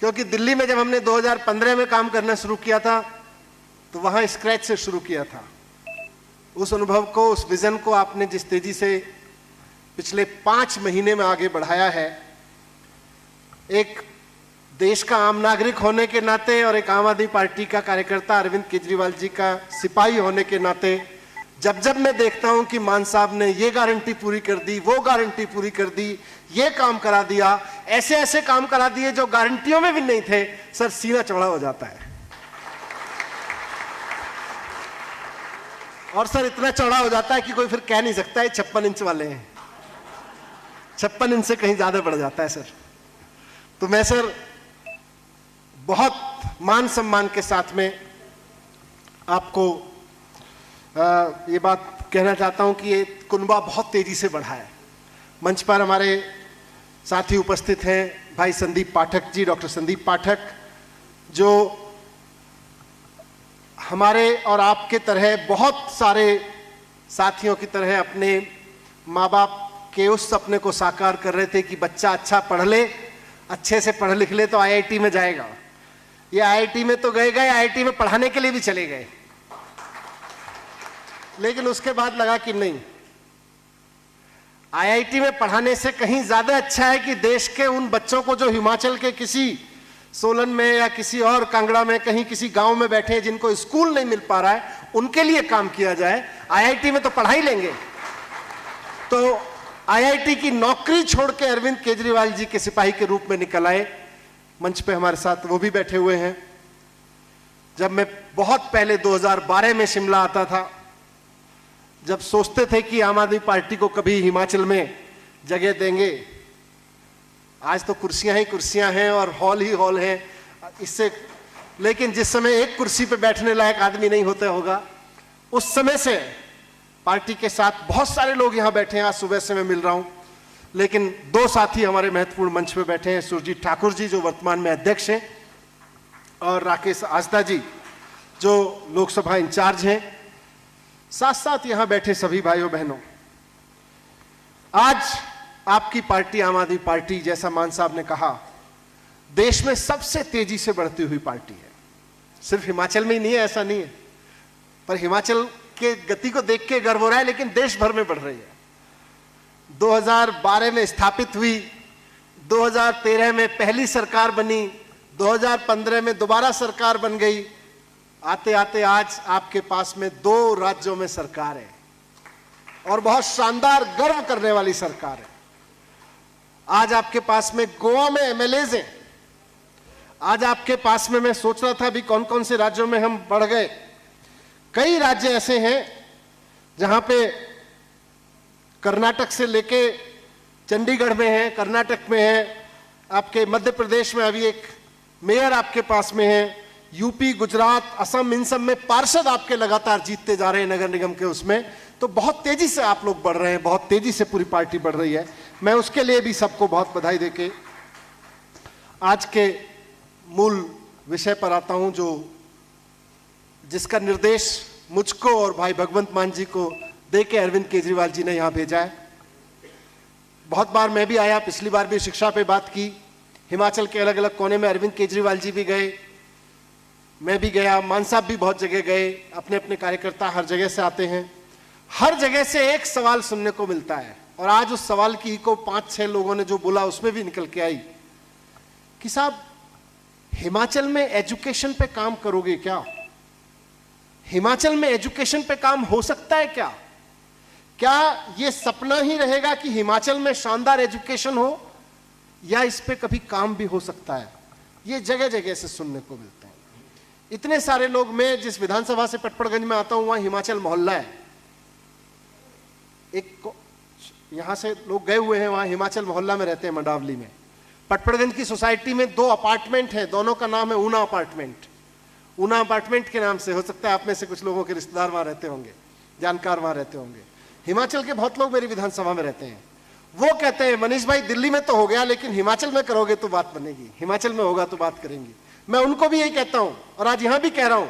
क्योंकि दिल्ली में जब हमने 2015 में काम करना शुरू किया था तो वहां स्क्रैच से शुरू किया था। उस अनुभव को, उस विजन को आपने जिस तेजी से पिछले 5 महीने में आगे बढ़ाया है, एक देश का आम नागरिक होने के नाते और एक आम आदमी पार्टी का कार्यकर्ता अरविंद केजरीवाल जी का सिपाही होने के नाते जब जब मैं देखता हूं कि मान साहब ने ये गारंटी पूरी कर दी, वो गारंटी पूरी कर दी, ये काम करा दिया, ऐसे ऐसे काम करा दिए जो गारंटियों में भी नहीं थे, सर सीना चौड़ा हो जाता है। और सर इतना चौड़ा हो जाता है कि कोई फिर कह नहीं सकता है 56 इंच वाले हैं। 56 इंच से कहीं ज्यादा बढ़ जाता है सर। तो मैं सर बहुत मान सम्मान के साथ में आपको ये बात कहना चाहता हूं कि ये कुनबा बहुत तेजी से बढ़ा है। मंच पर हमारे साथी उपस्थित हैं भाई संदीप पाठक जी, डॉक्टर संदीप पाठक, जो हमारे और आपके तरह बहुत सारे साथियों की तरह अपने माँ बाप के उस सपने को साकार कर रहे थे कि बच्चा अच्छा पढ़ ले, अच्छे से पढ़ लिख ले तो आईआईटी में जाएगा। ये आईआईटी में तो गए, आईआईटी में पढ़ाने के लिए भी चले गए, लेकिन उसके बाद लगा कि नहीं, आईआईटी में पढ़ाने से कहीं ज्यादा अच्छा है कि देश के उन बच्चों को जो हिमाचल के किसी सोलन में या किसी और कांगड़ा में कहीं किसी गांव में बैठे हैं जिनको स्कूल नहीं मिल पा रहा है, उनके लिए काम किया जाए। आईआईटी में तो पढ़ा ही लेंगे। तो आईआईटी की नौकरी छोड़ के अरविंद केजरीवाल जी के सिपाही के रूप में निकल आए। मंच पे हमारे साथ वो भी बैठे हुए हैं। जब मैं बहुत पहले 2012 में शिमला आता था, जब सोचते थे कि आम आदमी पार्टी को कभी हिमाचल में जगह देंगे, आज तो कुर्सियां ही कुर्सियां हैं और हॉल ही हॉल हैं इससे, लेकिन जिस समय एक कुर्सी पे बैठने लायक आदमी नहीं होता होगा, उस समय से पार्टी के साथ बहुत सारे लोग यहां बैठे हैं। आज सुबह से मैं मिल रहा हूं, लेकिन 2 साथी हमारे महत्वपूर्ण मंच पे बैठे हैं, सुरजीत ठाकुर जी जो वर्तमान में अध्यक्ष हैं और राकेश आस्था जी जो लोकसभा इंचार्ज हैं, साथ साथ यहां बैठे सभी भाइयों बहनों। आज आपकी पार्टी आम आदमी पार्टी, जैसा मान साहब ने कहा, देश में सबसे तेजी से बढ़ती हुई पार्टी है। सिर्फ हिमाचल में ही नहीं है, ऐसा नहीं है, पर हिमाचल के गति को देख के गर्व हो रहा है, लेकिन देश भर में बढ़ रही है। 2012 में स्थापित हुई, 2013 में पहली सरकार बनी, 2015 में दोबारा सरकार बन गई, आते आते आज आपके पास में 2 राज्यों में सरकार है और बहुत शानदार गर्व करने वाली सरकार है। आज आपके पास में गोवा में एमएलएज हैं। आज आपके पास में, मैं सोच रहा था अभी कौन कौन से राज्यों में हम बढ़ गए। कई राज्य ऐसे हैं जहां पे कर्नाटक से लेके चंडीगढ़ में है, कर्नाटक में है, आपके मध्य प्रदेश में अभी एक मेयर आपके पास में है, यूपी, गुजरात, असम, इन सब में पार्षद आपके लगातार जीतते जा रहे हैं नगर निगम के उसमें। तो बहुत तेजी से आप लोग बढ़ रहे हैं, बहुत तेजी से पूरी पार्टी बढ़ रही है। मैं उसके लिए भी सबको बहुत बधाई देके आज के मूल विषय पर आता हूं, जो जिसका निर्देश मुझको और भाई भगवंत मान जी को देके अरविंद केजरीवाल जी ने यहां भेजा है। बहुत बार मैं भी आया, पिछली बार भी शिक्षा पे बात की, हिमाचल के अलग अलग कोने में अरविंद केजरीवाल जी भी गए, मैं भी गया, मान साहब भी बहुत जगह गए, अपने अपने कार्यकर्ता हर जगह से आते हैं। हर जगह से एक सवाल सुनने को मिलता है और आज उस सवाल की को 5-6 लोगों ने जो बोला उसमें भी निकल के आई कि साहब हिमाचल में एजुकेशन पे काम करोगे क्या? हिमाचल में एजुकेशन पे काम हो सकता है क्या? क्या ये सपना ही रहेगा कि हिमाचल में शानदार एजुकेशन हो, या इस पे कभी काम भी हो सकता है? ये जगह जगह से सुनने को मिलता है। इतने सारे लोग, मैं जिस विधानसभा से पटपड़गंज में आता हूं वहां हिमाचल मोहल्ला है, एक यहां से लोग गए हुए हैं, वहां हिमाचल मोहल्ला में रहते हैं, मंडावली में। पटपड़गंज की सोसाइटी में 2 अपार्टमेंट है, दोनों का नाम है ऊना अपार्टमेंट। ऊना अपार्टमेंट के नाम से, हो सकता है आप में से कुछ लोगों के रिश्तेदार वहां रहते होंगे, जानकार वहां रहते होंगे। हिमाचल के बहुत लोग मेरी विधानसभा में रहते हैं। वो कहते हैं मनीष भाई दिल्ली में तो हो गया, लेकिन हिमाचल में करोगे तो बात बनेगी, हिमाचल में होगा तो बात करेंगे। मैं उनको भी यही कहता हूं और आज यहां भी कह रहा हूं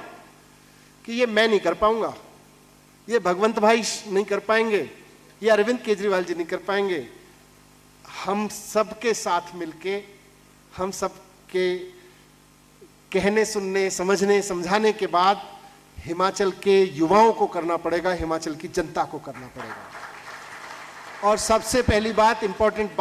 कि ये मैं नहीं कर पाऊंगा, ये भगवंत भाई नहीं कर पाएंगे, ये अरविंद केजरीवाल जी नहीं कर पाएंगे। हम सबके साथ मिलके, हम सबके कहने, सुनने, समझने, समझाने के बाद हिमाचल के युवाओं को करना पड़ेगा, हिमाचल की जनता को करना पड़ेगा। और सबसे पहली बात, इंपॉर्टेंट बात